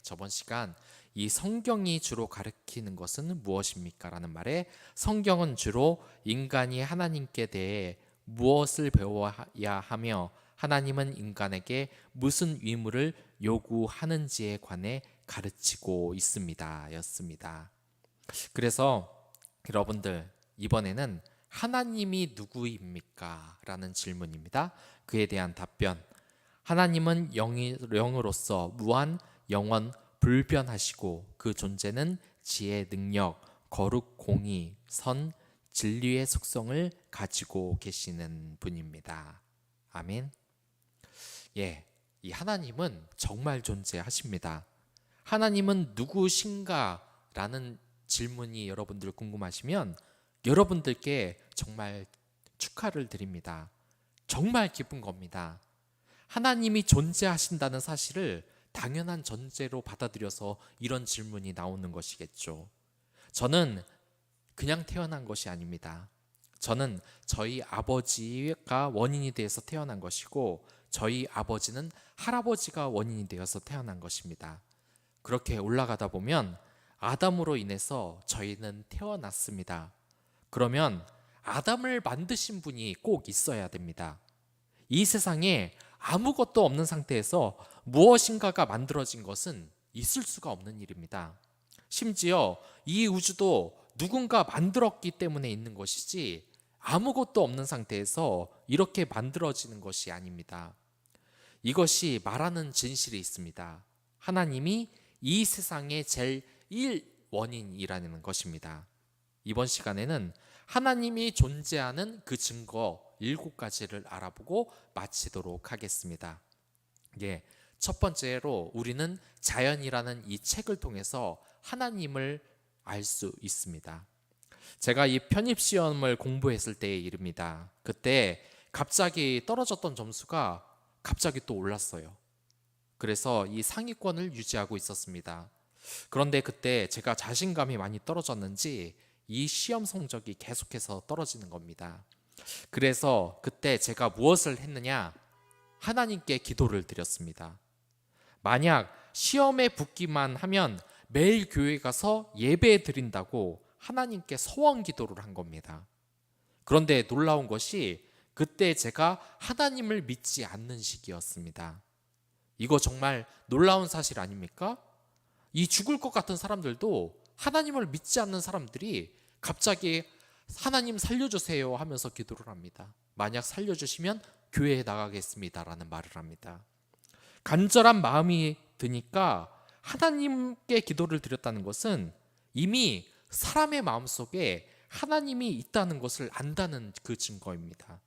저번 시간 이 성경이 주로 가리키는 것은 무엇입니까? 라는 말에 성경은 주로 인간이 하나님께 대해 무엇을 배워야 하며 하나님은 인간에게 무슨 의무를 요구하는지에 관해 가르치고 있습니다. 였습니다. 그래서 여러분들 이번에는 하나님이 누구입니까? 라는 질문입니다. 그에 대한 답변. 하나님은 영으로서 무한, 영원, 불변하시고 그 존재는 지혜, 능력, 거룩, 공의, 선, 진리의 속성을 가지고 계시는 분입니다. 아멘. 이 하나님은 정말 존재하십니다. 하나님은 누구신가? 라는 질문이 여러분들 궁금하시면 여러분들께 정말 축하를 드립니다. 정말 기쁜 겁니다. 하나님이 존재하신다는 사실을 당연한 전제로 받아들여서 이런 질문이 나오는 것이겠죠. 저는 그냥 태어난 것이 아닙니다. 저는 저희 아버지가 원인이 되어서 태어난 것이고 저희 아버지는 할아버지가 원인이 되어서 태어난 것입니다. 그렇게 올라가다 보면 아담으로 인해서 저희는 태어났습니다. 그러면 아담을 만드신 분이 꼭 있어야 됩니다. 이 세상에 아무것도 없는 상태에서 무엇인가가 만들어진 것은 있을 수가 없는 일입니다. 심지어 이 우주도 누군가 만들었기 때문에 있는 것이지 아무것도 없는 상태에서 이렇게 만들어지는 것이 아닙니다. 이것이 말하는 진실이 있습니다. 하나님이 이 세상의 제일 원인이라는 것입니다. 이번 시간에는 하나님이 존재하는 그 증거 7가지를 알아보고 마치도록 하겠습니다. 첫 번째로 우리는 자연이라는 이 책을 통해서 하나님을 알 수 있습니다. 제가 이 편입시험을 공부했을 때의 일입니다. 그때 갑자기 떨어졌던 점수가 갑자기 또 올랐어요. 그래서 이 상위권을 유지하고 있었습니다. 그런데 그때 제가 자신감이 많이 떨어졌는지 이 시험 성적이 계속해서 떨어지는 겁니다. 그래서 그때 제가 무엇을 했느냐? 하나님께 기도를 드렸습니다. 만약 시험에 붙기만 하면 매일 교회 가서 예배 드린다고 하나님께 소원 기도를 한 겁니다. 그런데 놀라운 것이 그때 제가 하나님을 믿지 않는 시기였습니다. 이거 정말 놀라운 사실 아닙니까? 이 죽을 것 같은 사람들도 하나님을 믿지 않는 사람들이 갑자기 하나님 살려주세요 하면서 기도를 합니다. 만약 살려주시면 교회에 나가겠습니다 라는 말을 합니다. 간절한 마음이 드니까 하나님께 기도를 드렸다는 것은 이미 사람의 마음속에 하나님이 있다는 것을 안다는 그 증거입니다.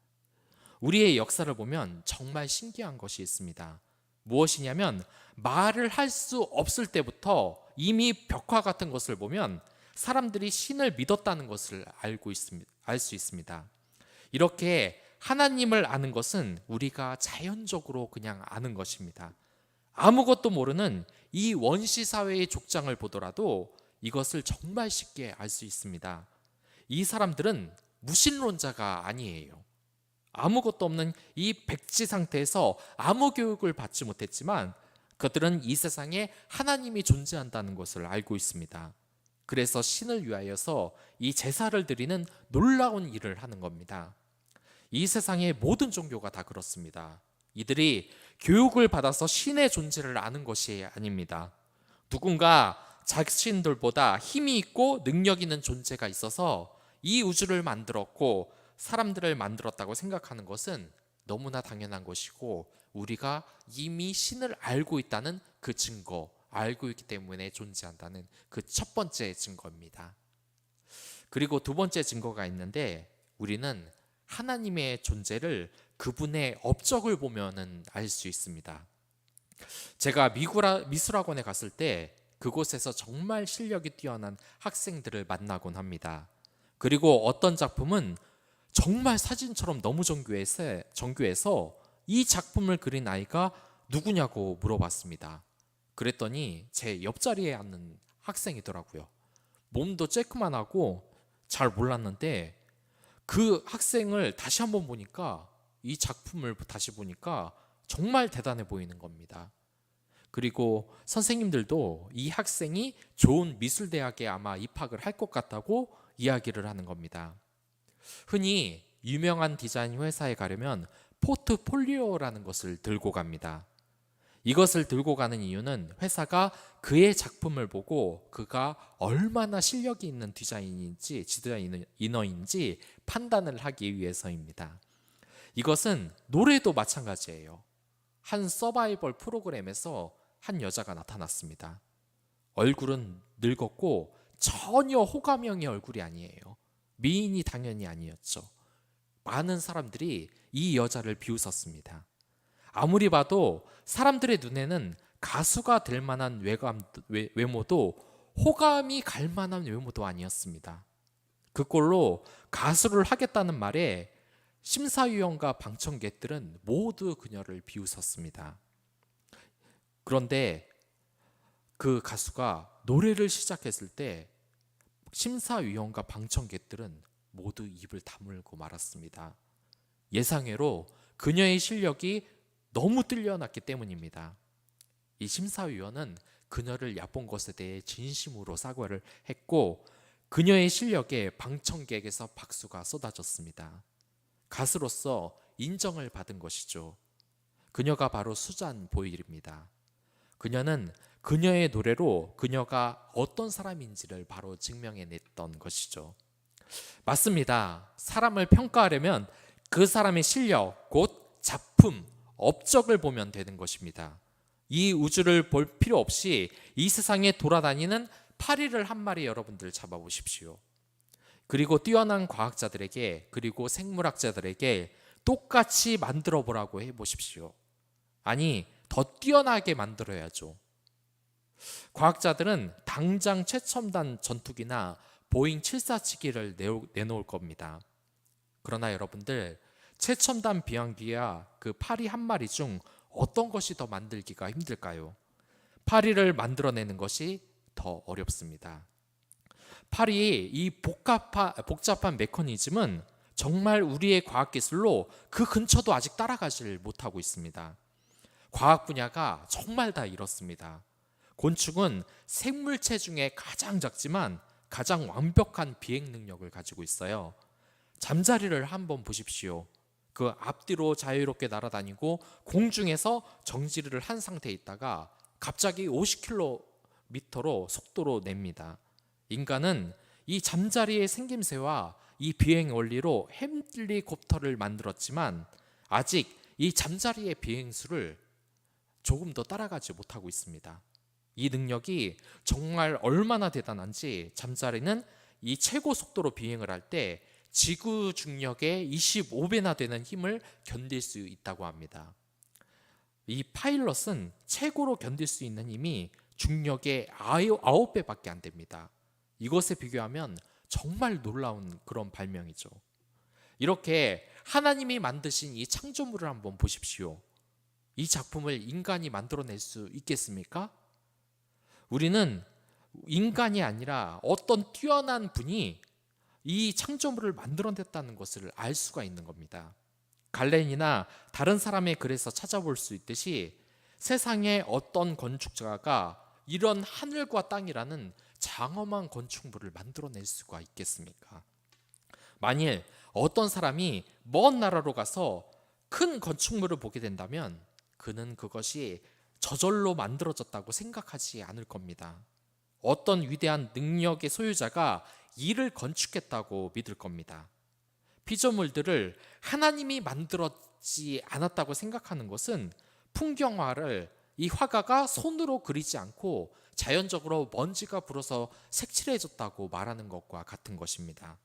우리의 역사를 보면 정말 신기한 것이 있습니다. 무엇이냐면 말을 할 수 없을 때부터 이미 벽화 같은 것을 보면 사람들이 신을 믿었다는 것을 알 수 있습니다. 이렇게 하나님을 아는 것은 우리가 자연적으로 그냥 아는 것입니다. 아무것도 모르는 이 원시 사회의 족장을 보더라도 이것을 정말 쉽게 알 수 있습니다. 이 사람들은 무신론자가 아니에요. 아무것도 없는 이 백지 상태에서 아무 교육을 받지 못했지만 그들은 이 세상에 하나님이 존재한다는 것을 알고 있습니다. 그래서 신을 위하여서 이 제사를 드리는 놀라운 일을 하는 겁니다. 이 세상의 모든 종교가 다 그렇습니다. 이들이 교육을 받아서 신의 존재를 아는 것이 아닙니다. 누군가 자신들보다 힘이 있고 능력 있는 존재가 있어서 이 우주를 만들었고 사람들을 만들었다고 생각하는 것은 너무나 당연한 것이고 우리가 이미 신을 알고 있다는 그 증거, 알고 있기 때문에 존재한다는 그 첫 번째 증거입니다. 그리고 두 번째 증거가 있는데 우리는 하나님의 존재를 그분의 업적을 보면은 알 수 있습니다. 제가 미술학원에 갔을 때 그곳에서 정말 실력이 뛰어난 학생들을 만나곤 합니다. 그리고 어떤 작품은 정말 사진처럼 너무 정교해서 이 작품을 그린 아이가 누구냐고 물어봤습니다. 그랬더니 제 옆자리에 앉는 학생이더라고요. 몸도 쬐끄만하고 잘 몰랐는데 그 학생을 다시 한번 보니까 이 작품을 다시 보니까 정말 대단해 보이는 겁니다. 그리고 선생님들도 이 학생이 좋은 미술대학에 아마 입학을 할 것 같다고 이야기를 하는 겁니다. 흔히 유명한 디자인 회사에 가려면 포트폴리오라는 것을 들고 갑니다. 이것을 들고 가는 이유는 회사가 그의 작품을 보고 그가 얼마나 실력이 있는 디자이너인지 판단을 하기 위해서입니다. 이것은 노래도 마찬가지예요. 한 서바이벌 프로그램에서 한 여자가 나타났습니다. 얼굴은 늙었고 전혀 호감형의 얼굴이 아니에요. 미인이 당연히 아니었죠. 많은 사람들이 이 여자를 비웃었습니다. 아무리 봐도 사람들의 눈에는 가수가 될 만한 외모도 호감이 갈 만한 외모도 아니었습니다. 그꼴로 가수를 하겠다는 말에 심사위원과 방청객들은 모두 그녀를 비웃었습니다. 그런데 그 가수가 노래를 시작했을 때 심사위원과 방청객들은 모두 입을 다물고 말았습니다. 예상외로 그녀의 실력이 너무 뛰어났기 때문입니다. 이 심사위원은 그녀를 얕본 것에 대해 진심으로 사과를 했고 그녀의 실력에 방청객에서 박수가 쏟아졌습니다. 가수로서 인정을 받은 것이죠. 그녀가 바로 수잔 보일입니다. 그녀는 그녀의 노래로 그녀가 어떤 사람인지를 바로 증명해냈던 것이죠. 맞습니다. 사람을 평가하려면 그 사람의 실력, 곧 작품, 업적을 보면 되는 것입니다. 이 우주를 볼 필요 없이 이 세상에 돌아다니는 파리를 한 마리 여러분들 잡아보십시오. 그리고 뛰어난 과학자들에게 그리고 생물학자들에게 똑같이 만들어 보라고 해보십시오. 아니, 더 뛰어나게 만들어야죠. 과학자들은 당장 최첨단 전투기나 보잉 747기를 내놓을 겁니다. 그러나 여러분들, 최첨단 비행기와 그 파리 한 마리 중 어떤 것이 더 만들기가 힘들까요? 파리를 만들어내는 것이 더 어렵습니다. 파리의 이 복잡한 메커니즘은 정말 우리의 과학기술로 그 근처도 아직 따라가지를 못하고 있습니다. 과학 분야가 정말 다 이렇습니다. 곤충은 생물체 중에 가장 작지만 가장 완벽한 비행 능력을 가지고 있어요. 잠자리를 한번 보십시오. 그 앞뒤로 자유롭게 날아다니고 공중에서 정지를 한 상태에 있다가 갑자기 50km로 속도로 냅니다. 인간은 이 잠자리의 생김새와 이 비행 원리로 헬리콥터를 만들었지만 아직 이 잠자리의 비행수를 조금 더 따라가지 못하고 있습니다. 이 능력이 정말 얼마나 대단한지 잠자리는 이 최고 속도로 비행을 할 때 지구 중력의 25배나 되는 힘을 견딜 수 있다고 합니다. 이 파일럿은 최고로 견딜 수 있는 힘이 중력의 9배밖에 안 됩니다. 이것에 비교하면 정말 놀라운 그런 발명이죠. 이렇게 하나님이 만드신 이 창조물을 한번 보십시오. 이 작품을 인간이 만들어낼 수 있겠습니까? 우리는 인간이 아니라 어떤 뛰어난 분이 이 창조물을 만들어냈다는 것을 알 수가 있는 겁니다. 갈렌이나 다른 사람의 글에서 찾아볼 수 있듯이 세상에 어떤 건축가가 이런 하늘과 땅이라는 장엄한 건축물을 만들어낼 수가 있겠습니까? 만일 어떤 사람이 먼 나라로 가서 큰 건축물을 보게 된다면 그는 그것이 저절로 만들어졌다고 생각하지 않을 겁니다. 어떤 위대한 능력의 소유자가 이를 건축했다고 믿을 겁니다. 피조물들을 하나님이 만들었지 않았다고 생각하는 것은 풍경화를 이 화가가 손으로 그리지 않고 자연적으로 먼지가 불어서 색칠해졌다고 말하는 것과 같은 것입니다.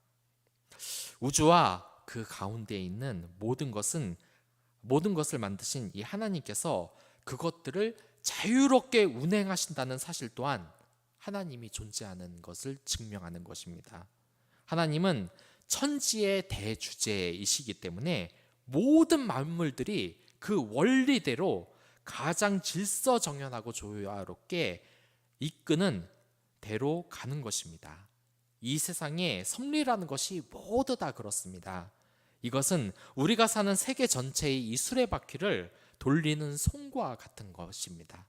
우주와 그 가운데 있는 모든 것을 만드신 이 하나님께서 그것들을 자유롭게 운행하신다는 사실 또한 하나님이 존재하는 것을 증명하는 것입니다. 하나님은 천지의 대주제이시기 때문에 모든 만물들이 그 원리대로 가장 질서정연하고 조화롭게 이끄는 대로 가는 것입니다. 이 세상에 섭리라는 것이 모두 다 그렇습니다. 이것은 우리가 사는 세계 전체의 이 수레바퀴를 돌리는 송과 같은 것입니다.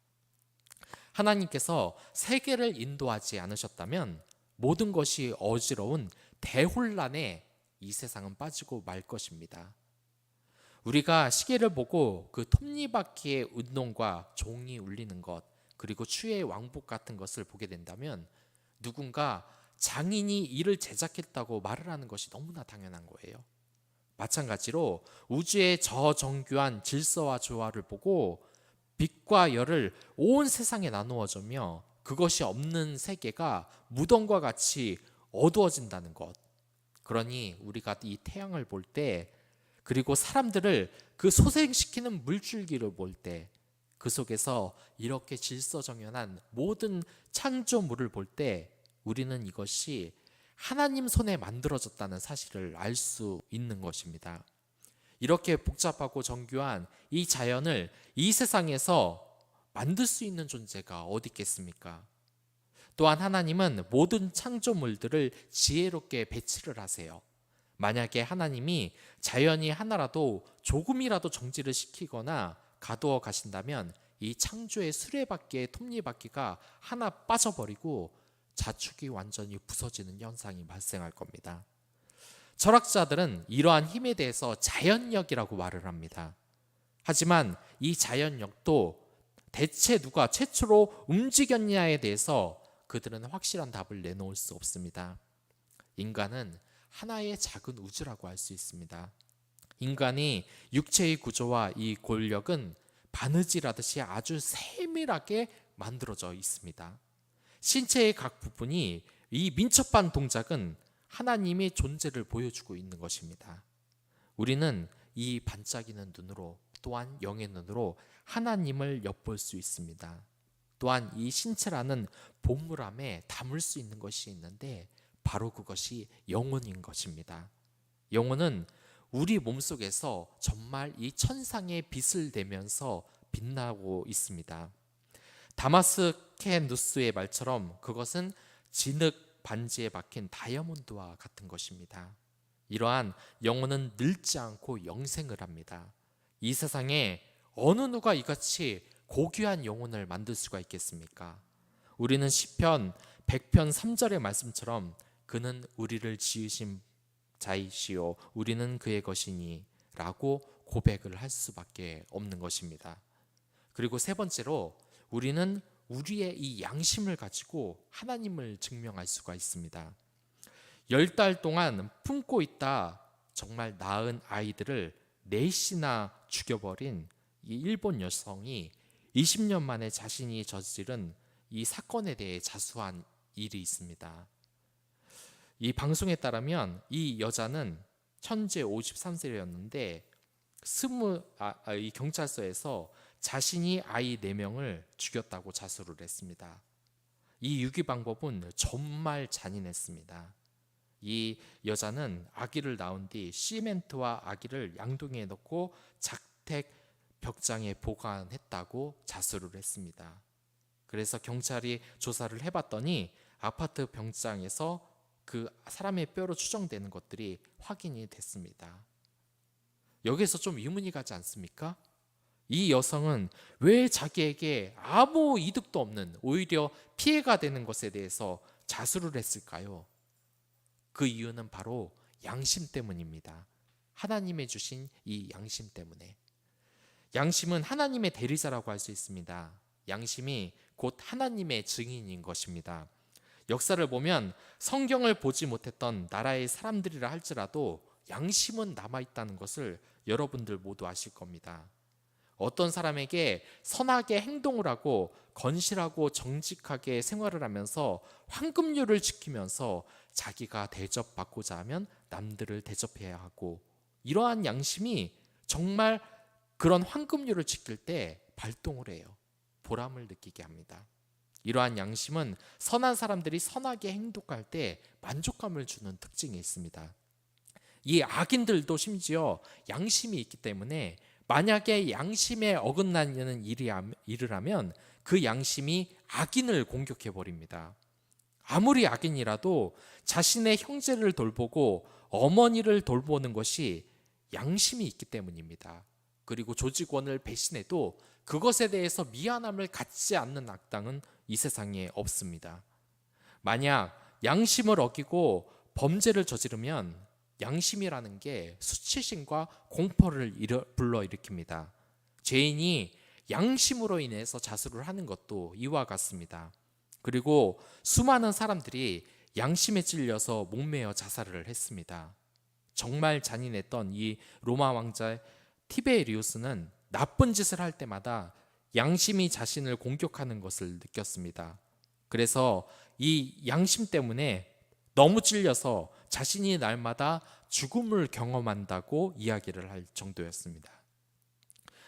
하나님께서 세계를 인도하지 않으셨다면 모든 것이 어지러운 대혼란에 이 세상은 빠지고 말 것입니다. 우리가 시계를 보고 그 톱니바퀴의 운동과 종이 울리는 것, 그리고 추의 왕복 같은 것을 보게 된다면 누군가 장인이 이를 제작했다고 말을 하는 것이 너무나 당연한 거예요. 마찬가지로 우주의 저정교한 질서와 조화를 보고 빛과 열을 온 세상에 나누어주며 그것이 없는 세계가 무덤과 같이 어두워진다는 것. 그러니 우리가 이 태양을 볼 때, 그리고 사람들을 그 소생시키는 물줄기를 볼 때, 그 속에서 이렇게 질서정연한 모든 창조물을 볼 때 우리는 이것이 하나님 손에 만들어졌다는 사실을 알 수 있는 것입니다. 이렇게 복잡하고 정교한 이 자연을 이 세상에서 만들 수 있는 존재가 어디 있겠습니까? 또한 하나님은 모든 창조물들을 지혜롭게 배치를 하세요. 만약에 하나님이 자연이 하나라도 조금이라도 정지를 시키거나 가두어 가신다면 이 창조의 수레바퀴의 톱니바퀴가 하나 빠져버리고 자축이 완전히 부서지는 현상이 발생할 겁니다. 철학자들은 이러한 힘에 대해서 자연력이라고 말을 합니다. 하지만 이 자연력도 대체 누가 최초로 움직였냐에 대해서 그들은 확실한 답을 내놓을 수 없습니다. 인간은 하나의 작은 우주라고 할 수 있습니다. 인간이 육체의 구조와 이 골격은 바느질하듯이 아주 세밀하게 만들어져 있습니다. 신체의 각 부분이 이 민첩한 동작은 하나님의 존재를 보여주고 있는 것입니다. 우리는 이 반짝이는 눈으로, 또한 영의 눈으로 하나님을 엿볼 수 있습니다. 또한 이 신체라는 보물함에 담을 수 있는 것이 있는데 바로 그것이 영혼인 것입니다. 영혼은 우리 몸속에서 정말 이 천상의 빛을 내면서 빛나고 있습니다. 다마스케누스의 말처럼 그것은 진흙 반지에 박힌 다이아몬드와 같은 것입니다. 이러한 영혼은 늙지 않고 영생을 합니다. 이 세상에 어느 누가 이같이 고귀한 영혼을 만들 수가 있겠습니까? 우리는 시편 100편 3절의 말씀처럼 그는 우리를 지으신 자이시오 우리는 그의 것이니 라고 고백을 할 수밖에 없는 것입니다. 그리고 세 번째로 우리는 우리의 이 양심을 가지고 하나님을 증명할 수가 있습니다. 10달 동안 품고 있다 정말 낳은 아이들을 넷이나 죽여버린 이 일본 여성이 20년 만에 자신이 저지른 이 사건에 대해 자수한 일이 있습니다. 이 방송에 따르면 이 여자는 현재 53세였는데 이 경찰서에서 자신이 아이 4명을 죽였다고 자수를 했습니다. 이 유기 방법은 정말 잔인했습니다. 이 여자는 아기를 낳은 뒤 시멘트와 아기를 양동이에 넣고 자택 벽장에 보관했다고 자수를 했습니다. 그래서 경찰이 조사를 해봤더니 아파트 벽장에서 그 사람의 뼈로 추정되는 것들이 확인이 됐습니다. 여기서 좀 의문이 가지 않습니까? 이 여성은 왜 자기에게 아무 이득도 없는 오히려 피해가 되는 것에 대해서 자수를 했을까요? 그 이유는 바로 양심 때문입니다. 하나님의 주신 이 양심 때문에. 양심은 하나님의 대리자라고 할 수 있습니다. 양심이 곧 하나님의 증인인 것입니다. 역사를 보면 성경을 보지 못했던 나라의 사람들이라 할지라도 양심은 남아있다는 것을 여러분들 모두 아실 겁니다. 어떤 사람에게 선하게 행동을 하고 건실하고 정직하게 생활을 하면서 황금률을 지키면서 자기가 대접받고자 하면 남들을 대접해야 하고, 이러한 양심이 정말 그런 황금률을 지킬 때 발동을 해요. 보람을 느끼게 합니다. 이러한 양심은 선한 사람들이 선하게 행동할 때 만족감을 주는 특징이 있습니다. 이 악인들도 심지어 양심이 있기 때문에 만약에 양심에 어긋나는 일을 하면 그 양심이 악인을 공격해 버립니다. 아무리 악인이라도 자신의 형제를 돌보고 어머니를 돌보는 것이 양심이 있기 때문입니다. 그리고 조직원을 배신해도 그것에 대해서 미안함을 갖지 않는 악당은 이 세상에 없습니다. 만약 양심을 어기고 범죄를 저지르면 양심이라는 게 수치심과 공포를 불러일으킵니다. 죄인이 양심으로 인해서 자수를 하는 것도 이와 같습니다. 그리고 수많은 사람들이 양심에 찔려서 목매어 자살을 했습니다. 정말 잔인했던 이 로마 왕자 티베리우스는 나쁜 짓을 할 때마다 양심이 자신을 공격하는 것을 느꼈습니다. 그래서 이 양심 때문에 너무 찔려서 자신이 날마다 죽음을 경험한다고 이야기를 할 정도였습니다.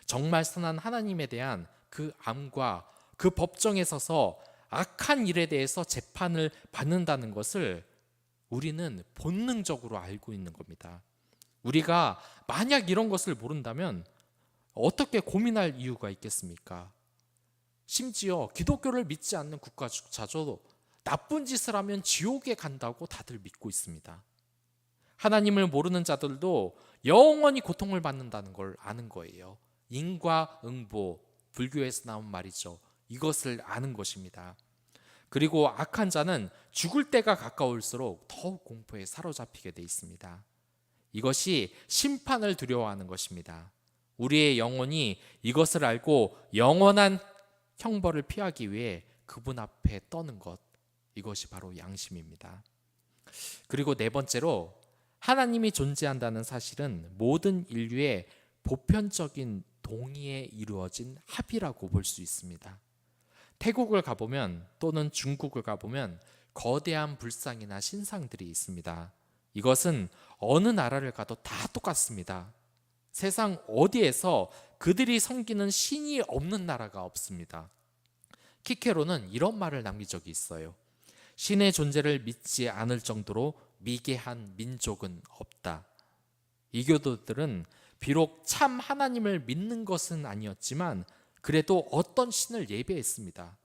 정말 선한 하나님에 대한 그 암과 그 법정에 서서 악한 일에 대해서 재판을 받는다는 것을 우리는 본능적으로 알고 있는 겁니다. 우리가 만약 이런 것을 모른다면 어떻게 고민할 이유가 있겠습니까? 심지어 기독교를 믿지 않는 국가주자도 나쁜 짓을 하면 지옥에 간다고 다들 믿고 있습니다. 하나님을 모르는 자들도 영원히 고통을 받는다는 걸 아는 거예요. 인과응보, 불교에서 나온 말이죠. 이것을 아는 것입니다. 그리고 악한 자는 죽을 때가 가까울수록 더욱 공포에 사로잡히게 돼 있습니다. 이것이 심판을 두려워하는 것입니다. 우리의 영혼이 이것을 알고 영원한 형벌을 피하기 위해 그분 앞에 떠는 것, 이것이 바로 양심입니다. 그리고 네 번째로, 하나님이 존재한다는 사실은 모든 인류의 보편적인 동의에 이루어진 합의라고 볼 수 있습니다. 태국을 가보면 또는 중국을 가보면 거대한 불상이나 신상들이 있습니다. 이것은 어느 나라를 가도 다 똑같습니다. 세상 어디에서 그들이 섬기는 신이 없는 나라가 없습니다. 키케로는 이런 말을 남긴 적이 있어요. 신의 존재를 믿지 않을 정도로 미개한 민족은 없다. 이교도들은 비록 참 하나님을 믿는 것은 아니었지만 그래도 어떤 신을 예배했습니다.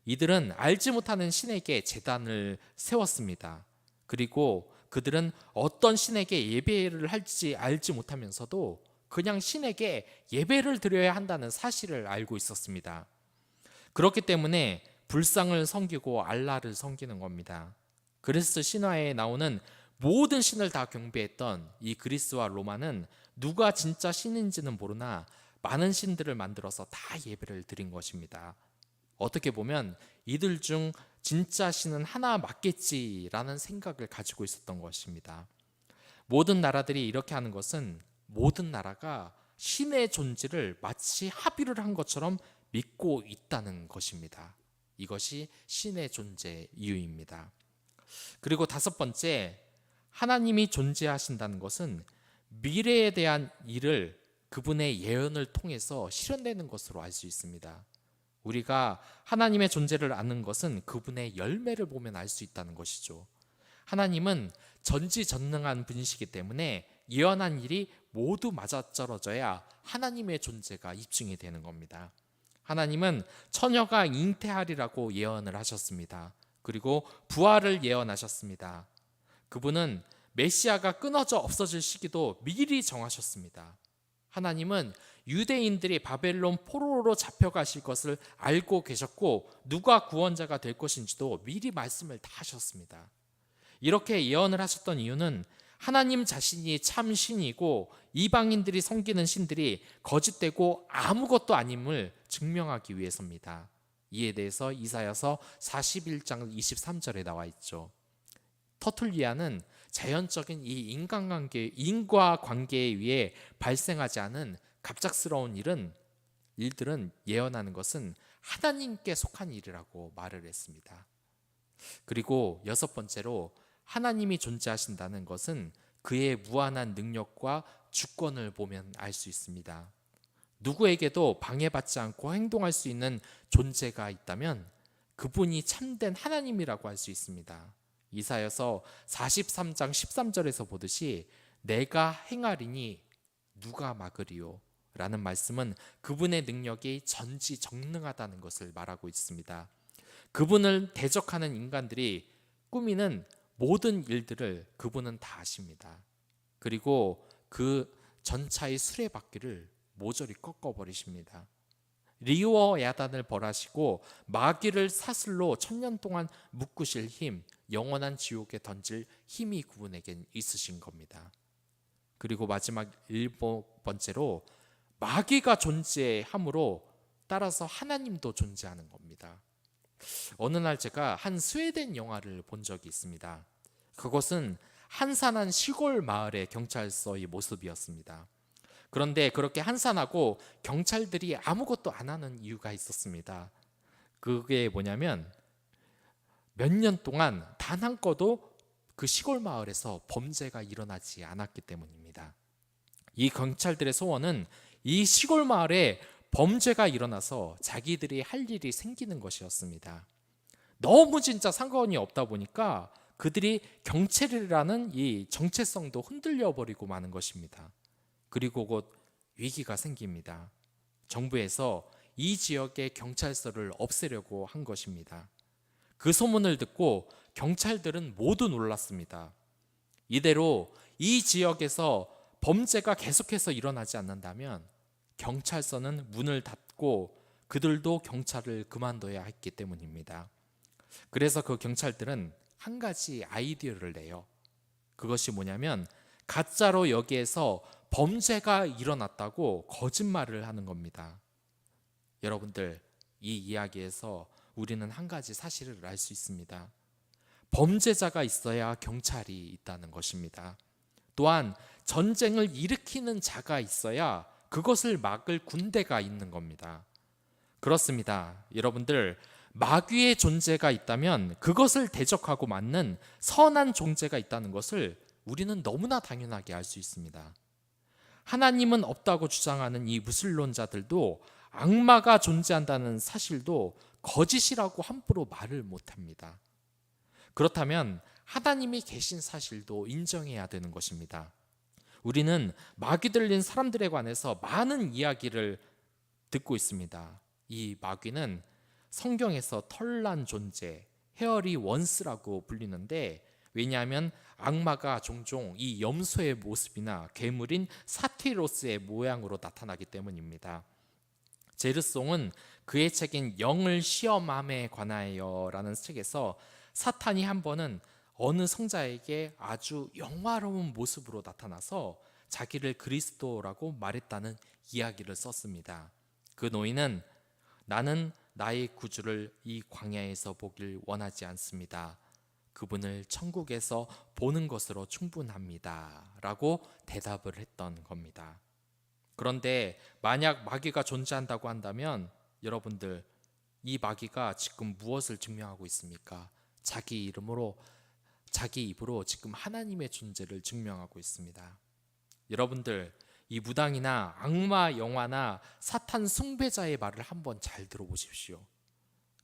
이들은 알지 못하는 신에게 제단을 세웠습니다. 그리고 그들은 어떤 신에게 예배를 할지 알지 못하면서도 그냥 신에게 예배를 드려야 한다는 사실을 알고 있었습니다. 그렇기 때문에 불상을 섬기고 알라를 섬기는 겁니다. 그리스 신화에 나오는 모든 신을 다 경배했던 이 그리스와 로마는 누가 진짜 신인지는 모르나 많은 신들을 만들어서 다 예배를 드린 것입니다. 어떻게 보면 이들 중 진짜 신은 하나 맞겠지라는 생각을 가지고 있었던 것입니다. 모든 나라들이 이렇게 하는 것은 모든 나라가 신의 존재를 마치 합의를 한 것처럼 믿고 있다는 것입니다. 이것이 신의 존재 이유입니다. 그리고 다섯 번째, 하나님이 존재하신다는 것은 미래에 대한 일을 그분의 예언을 통해서 실현되는 것으로 알 수 있습니다. 우리가 하나님의 존재를 아는 것은 그분의 열매를 보면 알 수 있다는 것이죠. 하나님은 전지전능한 분이시기 때문에 예언한 일이 모두 맞아떨어져야 하나님의 존재가 입증이 되는 겁니다. 하나님은 처녀가 잉태하리라고 예언을 하셨습니다. 그리고 부활을 예언하셨습니다. 그분은 메시아가 끊어져 없어질 시기도 미리 정하셨습니다. 하나님은 유대인들이 바벨론 포로로 잡혀가실 것을 알고 계셨고 누가 구원자가 될 것인지도 미리 말씀을 다 하셨습니다. 이렇게 예언을 하셨던 이유는 하나님 자신이 참 신이고 이방인들이 섬기는 신들이 거짓되고 아무것도 아님을 증명하기 위해서입니다. 이에 대해서 이사야서 41장 23절에 나와 있죠. 터툴리아는 자연적인 이 인과관계에 의해 발생하지 않은 갑작스러운 일들은 예언하는 것은 하나님께 속한 일이라고 말을 했습니다. 그리고 여섯 번째로, 하나님이 존재하신다는 것은 그의 무한한 능력과 주권을 보면 알 수 있습니다. 누구에게도 방해받지 않고 행동할 수 있는 존재가 있다면 그분이 참된 하나님이라고 할 수 있습니다. 이사야서 43장 13절에서 보듯이 내가 행하리니 누가 막으리요? 라는 말씀은 그분의 능력이 전지전능하다는 것을 말하고 있습니다. 그분을 대적하는 인간들이 꾸미는 모든 일들을 그분은 다 아십니다. 그리고 그 전차의 수레바퀴를 모조리 꺾어버리십니다. 리워 야단을 벌하시고 마귀를 사슬로 1000년 동안 묶으실 힘, 영원한 지옥에 던질 힘이 그분에겐 있으신 겁니다. 그리고 마지막 7번째로 마귀가 존재함으로 따라서 하나님도 존재하는 겁니다. 어느 날 제가 한 스웨덴 영화를 본 적이 있습니다. 그것은 한산한 시골 마을의 경찰서의 모습이었습니다. 그런데 그렇게 한산하고 경찰들이 아무것도 안 하는 이유가 있었습니다. 그게 뭐냐면 몇 년 동안 단 한 건도 그 시골 마을에서 범죄가 일어나지 않았기 때문입니다. 이 경찰들의 소원은 이 시골 마을에 범죄가 일어나서 자기들이 할 일이 생기는 것이었습니다. 너무 진짜 상관이 없다 보니까 그들이 경찰이라는 이 정체성도 흔들려 버리고 마는 것입니다. 그리고 곧 위기가 생깁니다. 정부에서 이 지역의 경찰서를 없애려고 한 것입니다. 그 소문을 듣고 경찰들은 모두 놀랐습니다. 이대로 이 지역에서 범죄가 계속해서 일어나지 않는다면 경찰서는 문을 닫고 그들도 경찰을 그만둬야 했기 때문입니다. 그래서 그 경찰들은 한 가지 아이디어를 내요. 그것이 뭐냐면 가짜로 여기에서 범죄가 일어났다고 거짓말을 하는 겁니다. 여러분들, 이 이야기에서 우리는 한 가지 사실을 알 수 있습니다. 범죄자가 있어야 경찰이 있다는 것입니다. 또한 전쟁을 일으키는 자가 있어야 그것을 막을 군대가 있는 겁니다. 그렇습니다. 여러분들, 마귀의 존재가 있다면 그것을 대적하고 맞는 선한 존재가 있다는 것을 우리는 너무나 당연하게 알 수 있습니다. 하나님은 없다고 주장하는 이 무신론자들도 악마가 존재한다는 사실도 거짓이라고 함부로 말을 못합니다. 그렇다면 하나님이 계신 사실도 인정해야 되는 것입니다. 우리는 마귀 들린 사람들에 관해서 많은 이야기를 듣고 있습니다. 이 마귀는 성경에서 털난 존재, 헤어리 원스라고 불리는데, 왜냐하면 악마가 종종 이 염소의 모습이나 괴물인 사티로스의 모양으로 나타나기 때문입니다. 제르송은 그의 책인 영을 시험함에 관하여 라는 책에서 사탄이 한 번은 어느 성자에게 아주 영화로운 모습으로 나타나서 자기를 그리스도라고 말했다는 이야기를 썼습니다. 그 노인은 나는 나의 구주를 이 광야에서 보길 원하지 않습니다. 그분을 천국에서 보는 것으로 충분합니다. 라고 대답을 했던 겁니다. 그런데 만약 마귀가 존재한다고 한다면 여러분들, 이 마귀가 지금 무엇을 증명하고 있습니까? 자기 입으로 지금 하나님의 존재를 증명하고 있습니다. 여러분들, 이 무당이나 악마 영화나 사탄 숭배자의 말을 한번 잘 들어보십시오.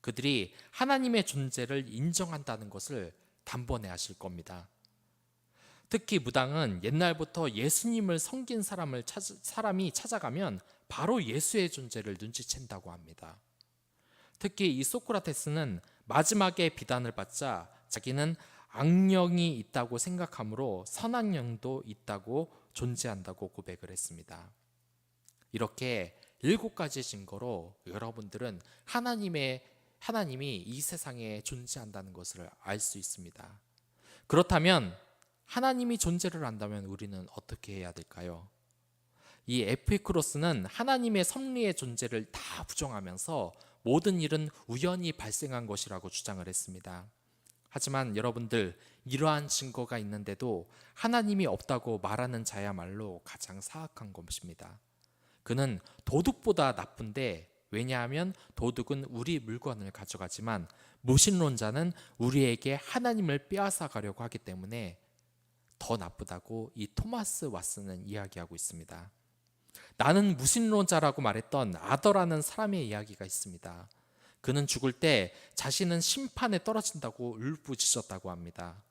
그들이 하나님의 존재를 인정한다는 것을 단번에 아실 겁니다. 특히 무당은 옛날부터 예수님을 섬긴 사람이 찾아가면 바로 예수의 존재를 눈치챈다고 합니다. 특히 이 소크라테스는 마지막에 비단을 받자 자기는 악령이 있다고 생각하므로 선악령도 있다고 존재한다고 고백을 했습니다. 이렇게 7가지 증거로 여러분들은 하나님이 이 세상에 존재한다는 것을 알 수 있습니다. 그렇다면 하나님이 존재를 안다면 우리는 어떻게 해야 될까요? 이 에피쿠로스는 하나님의 섭리의 존재를 다 부정하면서 모든 일은 우연히 발생한 것이라고 주장을 했습니다. 하지만 여러분들, 이러한 증거가 있는데도 하나님이 없다고 말하는 자야말로 가장 사악한 것입니다. 그는 도둑보다 나쁜데, 왜냐하면 도둑은 우리 물건을 가져가지만 무신론자는 우리에게 하나님을 빼앗아 가려고 하기 때문에 더 나쁘다고 이 토마스 왓슨은 이야기하고 있습니다. 나는 무신론자라고 말했던 아더라는 사람의 이야기가 있습니다. 그는 죽을 때 자신은 심판에 떨어진다고 울부짖었다고 합니다.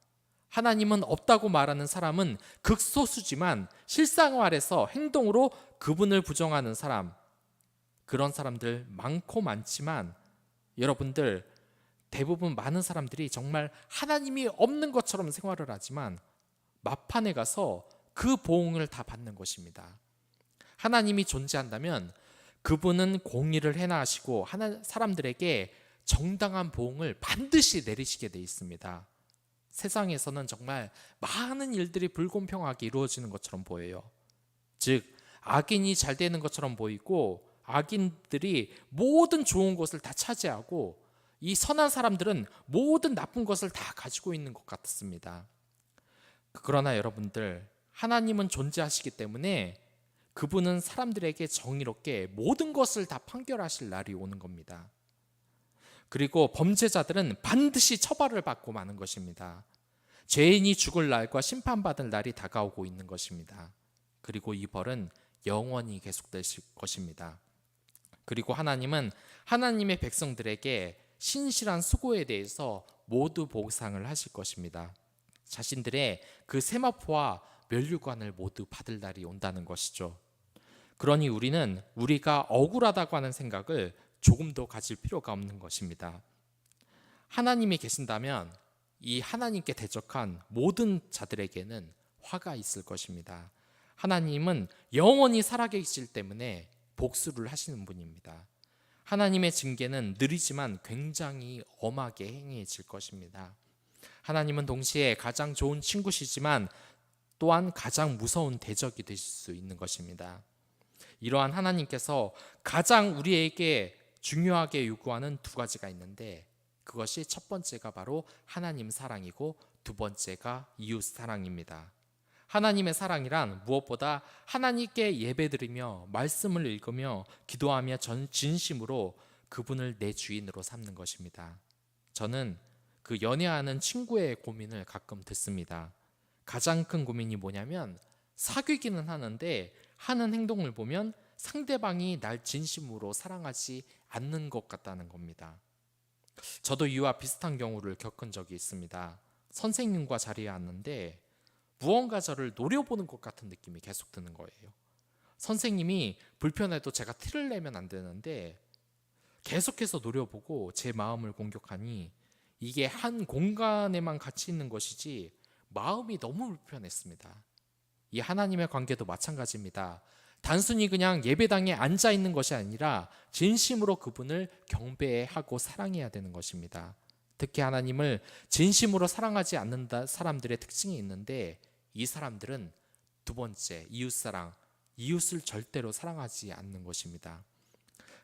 하나님은 없다고 말하는 사람은 극소수지만 실생활에서 행동으로 그분을 부정하는 사람, 그런 사람들 많고 많지만 여러분들, 대부분 많은 사람들이 정말 하나님이 없는 것처럼 생활을 하지만 마판에 가서 그 보응을 다 받는 것입니다. 하나님이 존재한다면 그분은 공의를 행하시고 사람들에게 정당한 보응을 반드시 내리시게 돼 있습니다. 세상에서는 정말 많은 일들이 불공평하게 이루어지는 것처럼 보여요. 즉 악인이 잘 되는 것처럼 보이고 악인들이 모든 좋은 것을 다 차지하고 이 선한 사람들은 모든 나쁜 것을 다 가지고 있는 것 같습니다. 그러나 여러분들, 하나님은 존재하시기 때문에 그분은 사람들에게 정의롭게 모든 것을 다 판결하실 날이 오는 겁니다. 그리고 범죄자들은 반드시 처벌을 받고 마는 것입니다. 죄인이 죽을 날과 심판받을 날이 다가오고 있는 것입니다. 그리고 이 벌은 영원히 계속될 것입니다. 그리고 하나님은 하나님의 백성들에게 신실한 수고에 대해서 모두 보상을 하실 것입니다. 자신들의 그 세마포와 면류관을 모두 받을 날이 온다는 것이죠. 그러니 우리는 우리가 억울하다고 하는 생각을 조금도 가질 필요가 없는 것입니다. 하나님이 계신다면 이 하나님께 대적한 모든 자들에게는 화가 있을 것입니다. 하나님은 영원히 살아계시기 때문에 복수를 하시는 분입니다. 하나님의 징계는 느리지만 굉장히 엄하게 행해질 것입니다. 하나님은 동시에 가장 좋은 친구시지만 또한 가장 무서운 대적이 되실 수 있는 것입니다. 이러한 하나님께서 가장 우리에게 중요하게 요구하는 두 가지가 있는데, 그것이 첫 번째가 바로 하나님 사랑이고 두 번째가 이웃 사랑입니다. 하나님의 사랑이란 무엇보다 하나님께 예배드리며 말씀을 읽으며 기도하며 진심으로 그분을 내 주인으로 삼는 것입니다. 저는 그 연애하는 친구의 고민을 가끔 듣습니다. 가장 큰 고민이 뭐냐면, 사귀기는 하는데 하는 행동을 보면 상대방이 날 진심으로 사랑하지 않는 것 같다는 겁니다. 저도 이와 비슷한 경우를 겪은 적이 있습니다. 선생님과 자리에 앉는데 무언가 저를 노려보는 것 같은 느낌이 계속 드는 거예요. 선생님이 불편해도 제가 티를 내면 안 되는데 계속해서 노려보고 제 마음을 공격하니 이게 한 공간에만 같이 있는 것이지 마음이 너무 불편했습니다. 이 하나님의 관계도 마찬가지입니다. 단순히 그냥 예배당에 앉아 있는 것이 아니라 진심으로 그분을 경배하고 사랑해야 되는 것입니다. 특히 하나님을 진심으로 사랑하지 않는 사람들의 특징이 있는데, 이 사람들은 두 번째, 이웃사랑, 이웃을 절대로 사랑하지 않는 것입니다.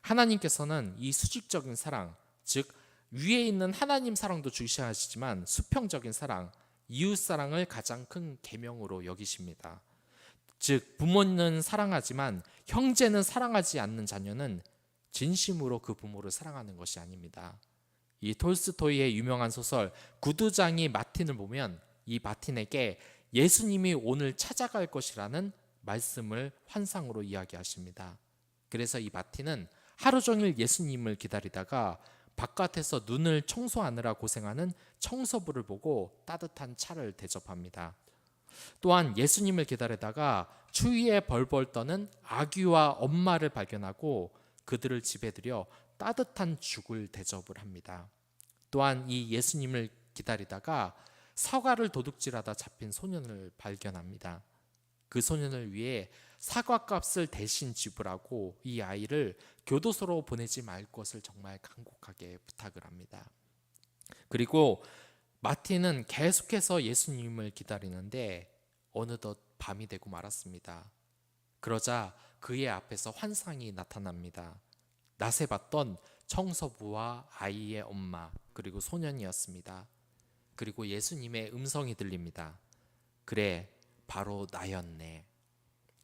하나님께서는 이 수직적인 사랑, 즉 위에 있는 하나님 사랑도 중시하시지만 수평적인 사랑, 이웃사랑을 가장 큰 계명으로 여기십니다. 즉 부모는 사랑하지만 형제는 사랑하지 않는 자녀는 진심으로 그 부모를 사랑하는 것이 아닙니다. 이 톨스토이의 유명한 소설 구두장이 마틴을 보면 이 마틴에게 예수님이 오늘 찾아갈 것이라는 말씀을 환상으로 이야기하십니다. 그래서 이 마틴은 하루 종일 예수님을 기다리다가 바깥에서 눈을 청소하느라 고생하는 청소부를 보고 따뜻한 차를 대접합니다. 또한 예수님을 기다리다가 추위에 벌벌 떠는 아기와 엄마를 발견하고 그들을 집에 들여 따뜻한 죽을 대접을 합니다. 또한 이 예수님을 기다리다가 사과를 도둑질하다 잡힌 소년을 발견합니다. 그 소년을 위해 사과값을 대신 지불하고 이 아이를 교도소로 보내지 말 것을 정말 간곡하게 부탁을 합니다. 그리고 마틴은 계속해서 예수님을 기다리는데 어느덧 밤이 되고 말았습니다. 그러자 그의 앞에서 환상이 나타납니다. 낮에 봤던 청소부와 아이의 엄마 그리고 소년이었습니다. 그리고 예수님의 음성이 들립니다. 그래, 바로 나였네.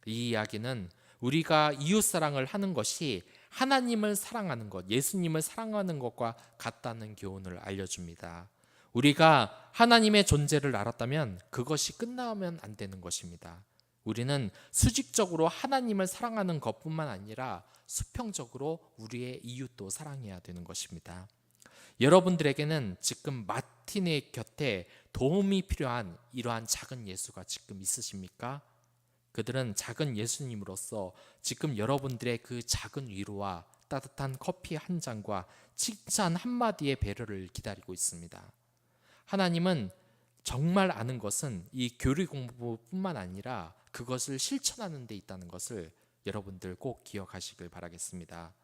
이 이야기는 우리가 이웃사랑을 하는 것이 하나님을 사랑하는 것, 예수님을 사랑하는 것과 같다는 교훈을 알려줍니다. 우리가 하나님의 존재를 알았다면 그것이 끝나면 안 되는 것입니다. 우리는 수직적으로 하나님을 사랑하는 것뿐만 아니라 수평적으로 우리의 이웃도 사랑해야 되는 것입니다. 여러분들에게는 지금 마틴의 곁에 도움이 필요한 이러한 작은 예수가 지금 있으십니까? 그들은 작은 예수님으로서 지금 여러분들의 그 작은 위로와 따뜻한 커피 한 잔과 칭찬 한마디의 배려를 기다리고 있습니다. 하나님은 정말 아는 것은 이 교리 공부뿐만 아니라 그것을 실천하는 데 있다는 것을 여러분들 꼭 기억하시길 바라겠습니다.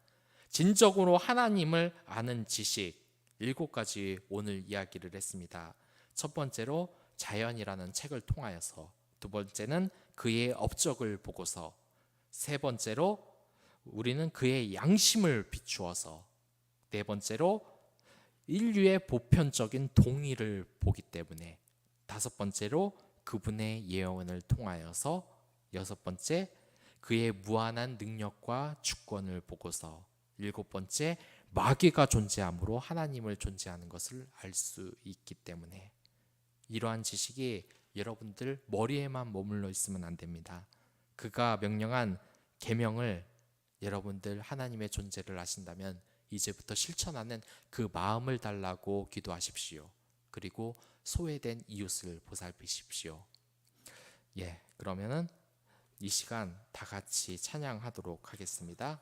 진정으로 하나님을 아는 지식 7가지 오늘 이야기를 했습니다. 첫 번째로 자연이라는 책을 통하여서, 두 번째는 그의 업적을 보고서, 세 번째로 우리는 그의 양심을 비추어서, 네 번째로 인류의 보편적인 동의를 보기 때문에, 다섯 번째로 그분의 예언을 통하여서, 여섯 번째 그의 무한한 능력과 주권을 보고서, 일곱 번째 마귀가 존재함으로 하나님을 존재하는 것을 알 수 있기 때문에, 이러한 지식이 여러분들 머리에만 머물러 있으면 안 됩니다. 그가 명령한 계명을 여러분들 하나님의 존재를 아신다면 이제부터 실천하는 그 마음을 달라고 기도하십시오. 그리고 소외된 이웃을 보살피십시오. 그러면은 이 시간 다 같이 찬양하도록 하겠습니다.